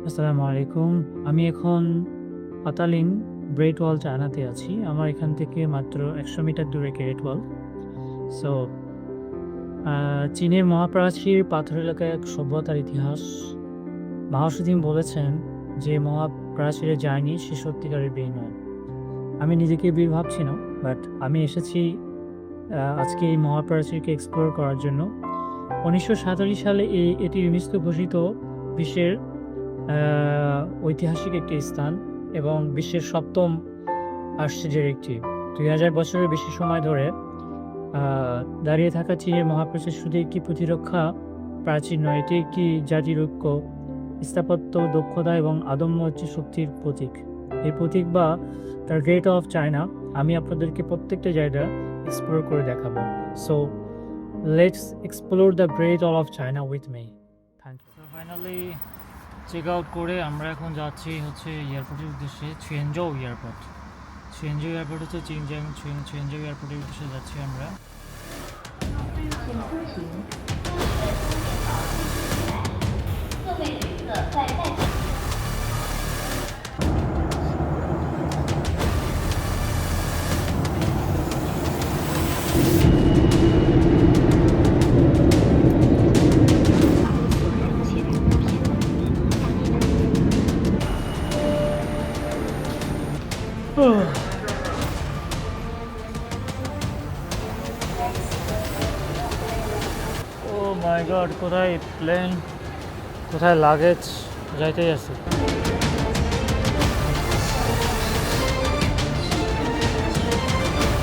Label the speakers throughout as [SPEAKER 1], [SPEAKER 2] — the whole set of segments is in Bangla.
[SPEAKER 1] আসসালামু আলাইকুম। আমি এখন পাতালিং গ্রেট ওয়াল চায়নাতে আছি। আমার এখান থেকে মাত্র ১০০ মিটার দূরে গ্রেট ওয়াল। সো চীনের মহাপ্রাচীর পাথর এলাকায় এক সভ্যতার ইতিহাস। মাও সেদিন বলেছেন, যে মহাপ্রাচীরে যায়নি সে সত্যিকারের বীর নয়। আমি নিজেকে বীর ভাবছি না, বাট আমি এসেছি আজকে এই মহাপ্রাচীরকে এক্সপ্লোর করার জন্য। ১৯৪৭ সালে এটি ইউনেস্কো ঘোষিত বিশ্বের ঐতিহাসিক একটি স্থান এবং বিশ্বের ৭ম আশ্চর্যের একটি। ২০০০ বছরের বেশি সময় ধরে দাঁড়িয়ে থাকা চীনের মহাপ্রাচীর শুধু একটি প্রতিরক্ষা প্রাচীর নয়, এটি একটি জাতির ঐক্য, স্থাপত্য দক্ষতা এবং আদম্য শক্তির প্রতীক। এই প্রতীক বা তার গ্রেট অফ চায়না আমি আপনাদেরকে প্রত্যেকটা জায়গা এক্সপ্লোর করে দেখাবো। So let's explore the great wall of China with me. Thank you. So finally check out করে আমরা এখন যাচ্ছি হচ্ছে এয়ারপোর্টের উদ্দেশ্যে, ছুয়েনজৌ এয়ারপোর্ট। ছুয়েনজৌ এয়ারপোর্ট হচ্ছে চিনজিয়াং ছুয়েনজৌ এয়ারপোর্টের উদ্দেশ্যে যাচ্ছি আমরা। ও মাই গড, কোথায় প্লেন, কোথায় লাগেজ, যাইতেই আছে।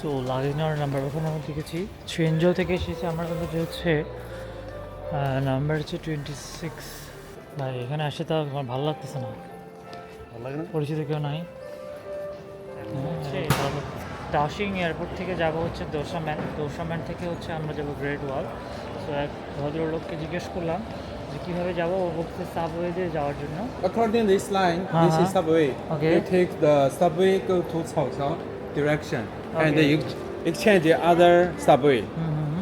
[SPEAKER 1] তো লাগেজ নেওয়ার নাম্বার ওখানে আমি দেখেছি, ছুয়েনজৌ থেকে এসেছি আমার কাছে হচ্ছে নাম্বার হচ্ছে 26। ভাই এখানে আসে তা আমার ভালো লাগতেছে না, পরিচিত কেউ নাই। দাশিং এয়ারপোর্ট থেকে যাব হচ্ছে দোসাম্যান থেকে হচ্ছে আমরা যাব গ্রেট ওয়াল। তো এক ভদ্রলোককে জিজ্ঞেস করলাম যে কীভাবে যাবো, ও বলছে সাবওয়ে দিয়ে যাওয়ার জন্য।
[SPEAKER 2] According to this line, this is subway.
[SPEAKER 1] Okay.
[SPEAKER 2] You take the subway, go to Caoqiao direction, and
[SPEAKER 1] Okay.
[SPEAKER 2] you exchange the other subway.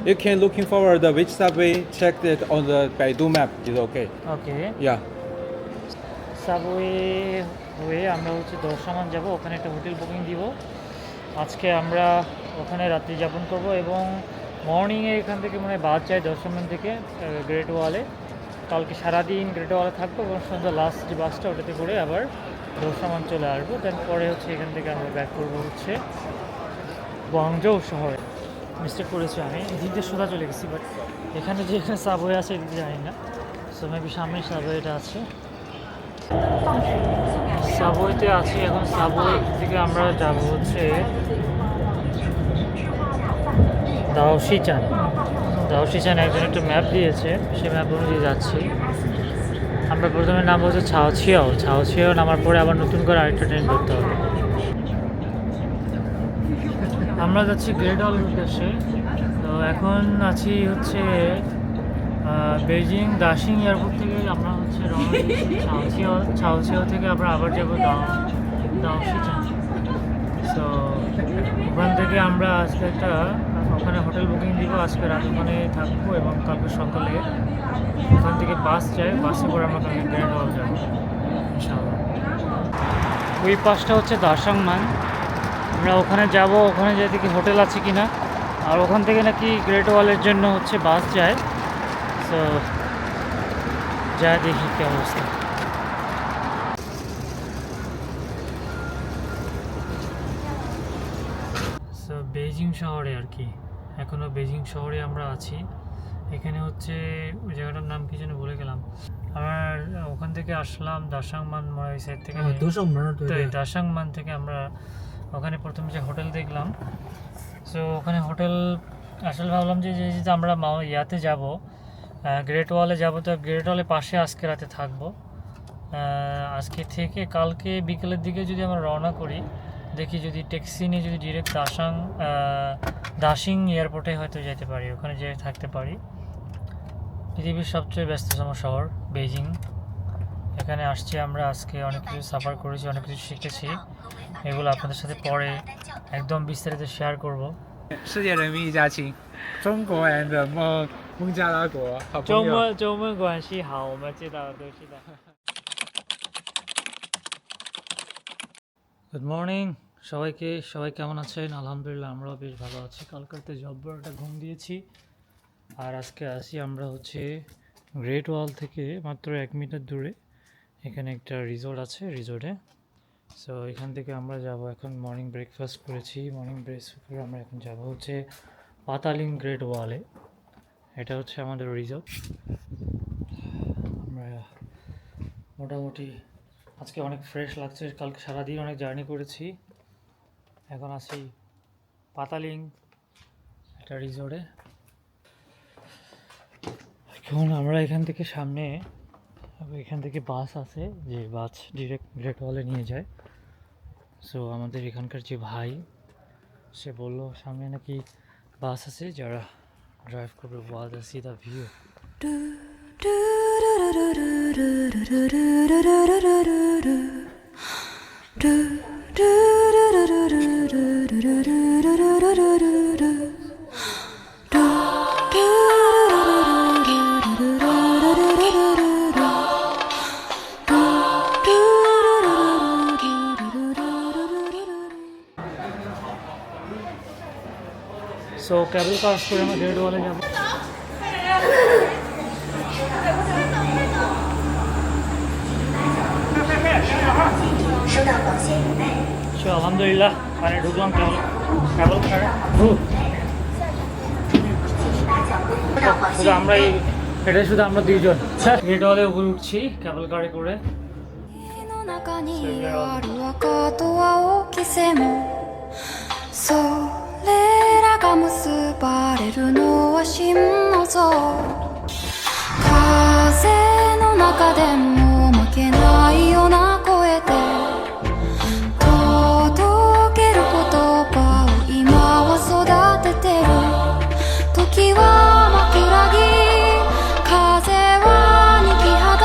[SPEAKER 2] You can looking forward the which subway, check it on the Baidu map is okay.
[SPEAKER 1] Okay,
[SPEAKER 2] Yeah.
[SPEAKER 1] Subway হয়ে আমরা হচ্ছে দোসাম্যান যাব, ওখানে একটা হোটেল বুকিং দিব। আজকে আমরা ওখানে রাত্রি যাপন করব এবং মর্নিংয়ে এখান থেকে মনে হয় বাস যায় দোসাম্যান থেকে গ্রেট ওয়ালে। কালকে সারাদিন গ্রেট ওয়ালে থাকবো এবং সন্ধ্যা লাস্ট যে বাসটা ওটাতে করে আবার দোসাম্যান চলে আসবো। দেন পরে হচ্ছে এখান থেকে আমরা ব্যাক করবো হচ্ছে গুয়াংজৌ শহরে। মিস্টেক করেছি আমি, এদিক দিয়ে সোজা চলে গেছি, বাট এখানে যে এখানে সাবওয়ে আছে এদিকে জানি না। সো মেবি সামনে সাবওয়েটা আছে, সাবওয়েতে আছি এখন। সাবওয়ে থেকে আমরা যাব হচ্ছে দাওশিচান একজন একটা ম্যাপ দিয়েছে, সেই ম্যাপ অনুযায়ী যাচ্ছি। আমরা প্রথমে নামবো হচ্ছে ছাওছিয়াও নামার পরে আবার নতুন করে আরেকটা ট্রেন ধরতে হবে। আমরা যাচ্ছি গ্রেট ওয়ালের উদ্দেশ্যে। তো এখন আছি হচ্ছে বেজিং দাশিং এয়ারপোর্ট থেকে আমরা হচ্ছে রওনা দিচ্ছি ছাওছিয়াও থেকে আমরা আবার যাবো দাওশিচান। সো ওখান থেকে আমরা আজকে একটা ওখানে হোটেল বুকিং দিব, আজকে রাত ওখানে থাকবো এবং কালকে সকালে ওখান থেকে বাস যায়, বাসে করে আমরা কালকে গ্রেট ওয়াল যাবো ইনশাআল্লাহ। ওই পাশটা হচ্ছে দাসাংমান, আমরা ওখানে যাব, ওখানে যাই দেখি হোটেল আছে কিনা, আর ওখান থেকে নাকি গ্রেট ওয়ালের জন্য হচ্ছে বাস যায়। সো যা দেখি কী অবস্থা। সো বেজিং শহরে আর কি, এখনও বেজিং শহরে আমরা আছি। এখানে হচ্ছে ওই জায়গাটার নাম কি যেন ভুলে গেলাম। আমার ওখান থেকে আসলাম দাসাংমান ওই সাইড থেকে, দাসাংমান থেকে আমরা ওখানে প্রথমে যে হোটেল দেখলাম। সো ওখানে হোটেল আসলে ভাবলাম যে যেহেতু আমরা ইয়াতে যাব, গ্রেট ওয়ালে যাব, তো গ্রেট ওয়ালের পাশে আজকে রাতে থাকবো। আজকে থেকে কালকে বিকেলের দিকে যদি আমরা রওনা করি, দেখি যদি ট্যাক্সি নিয়ে যদি ডিরেক্ট দাশিং এয়ারপোর্টে হয়তো যেতে পারি, ওখানে যেয়ে থাকতে পারি। পৃথিবীর সবচেয়ে ব্যস্ততম শহর বেজিং, এখানে আসছি আমরা। আজকে অনেক কিছু সাফার করেছি, অনেক কিছু শিখেছি, এগুলো আপনাদের সাথে পরে একদম বিস্তারিত শেয়ার করব।
[SPEAKER 2] 世界人民一家亲，中国人的孟加拉国好朋友。
[SPEAKER 1] 周末关系好，我们知道都知道。গুড মর্নিং সবাইকে, সবাই কেমন আছেন? আলহামদুলিল্লাহ আমরাও বেশ ভালো আছি। কালকাতে জব্বর একটা ঘুম দিয়েছি, আর আজকে আসি আমরা হচ্ছে গ্রেট ওয়াল থেকে মাত্র 1 মিটার দূরে এখানে একটা রিসোর্ট আছে, রিসোর্টে। সো এখান থেকে আমরা যাব এখন। মর্নিং ব্রেকফাস্ট করেছি, মর্নিং ব্রেকফাস্ট করে আমরা এখন যাব হচ্ছে পাতালিং গ্রেট ওয়ালে। এটা হচ্ছে আমাদের রিসোর্ট। আমরা মোটামুটি আজকে অনেক ফ্রেশ লাগছে, কালকে সারাদিন অনেক জার্নি করেছি। এখন আছি পাতালিং একটা রিসোর্টে। এখন আমরা এখান থেকে সামনে, এখান থেকে বাস আছে, যে বাস ডিরেক্ট গ্রেট ওয়ালে নিয়ে যায়। সো আমাদের এখানকার যে ভাই, সে বললো সামনে নাকি বাস আছে যারা ড্রাইভ করবে wall the sea the view. So কেবল কার করে আমরা গ্রেট ওয়ালে যাবো। সো আলহামদুলিল্লাহ মানে ঢুকলাম কেবল কারে। শুধু আমরা এটা শুধু আমরা দুইজন গ্রেট ওয়ালে উপরে উঠছি কেবল কারে করে।
[SPEAKER 3] 中にある赤と青き線もそれらが結ばれるのは真の像風の中でも負けないような声で届ける言葉を今は育ててる時は枕木風は二木肌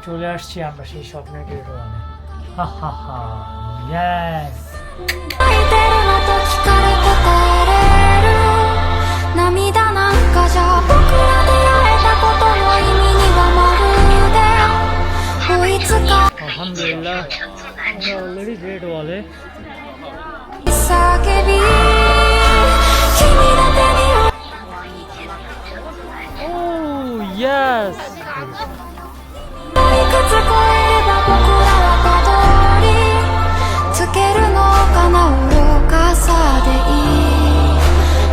[SPEAKER 1] চলে আসছি আমরা সেই স্বপ্নের গ্রেট ওয়ালে। হা হা হা, ইয়েস।
[SPEAKER 3] 泣いてるのと聞かれ答えれる涙なんかじゃ僕ら出会えたことの意味にはまるで追いつか
[SPEAKER 1] আলহামদুলিল্লাহ আমরা অলরেডি গ্রেট ওয়ালে।
[SPEAKER 3] 叫び君の手に
[SPEAKER 1] ও ইয়েস।
[SPEAKER 3] いくつ超えれば僕らはたどりつけるのかな愚かさでい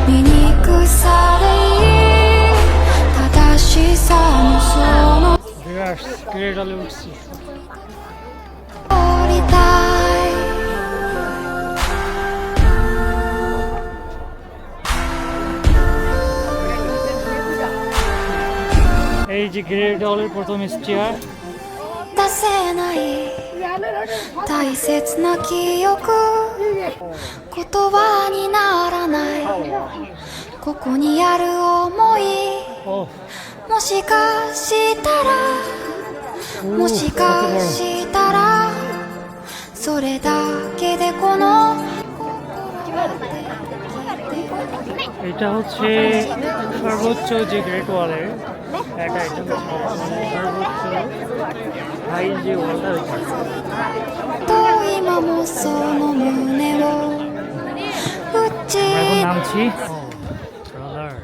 [SPEAKER 3] い醜さでいい正しさのその
[SPEAKER 1] গ্রেট ওয়ালে উঠছি।
[SPEAKER 3] 降りたい
[SPEAKER 1] এই যে গ্রেট ওয়ালের প্রথম স্টেয়ার।
[SPEAKER 3] 出せない大切な記憶言葉にならないここにある想い
[SPEAKER 1] ও
[SPEAKER 3] もしかしたらもしかしたらそれだけでこの
[SPEAKER 1] এটা হচ্ছে সর্বোচ্চ যে গ্রেট ওয়ালের এটা হচ্ছে সর্বোচ্চ হাই যে ওয়ালটা হচ্ছে।
[SPEAKER 3] と今もその胸を打ち
[SPEAKER 1] এখন নামছি। ব্রাদার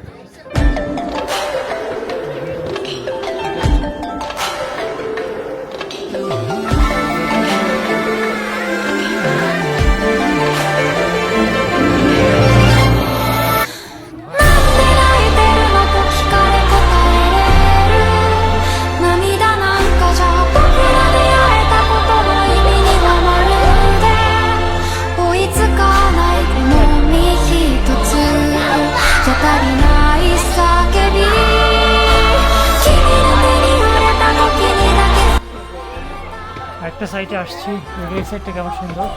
[SPEAKER 1] একটা সাইডে আসছি, এই সাইডটা কেমন সুন্দর।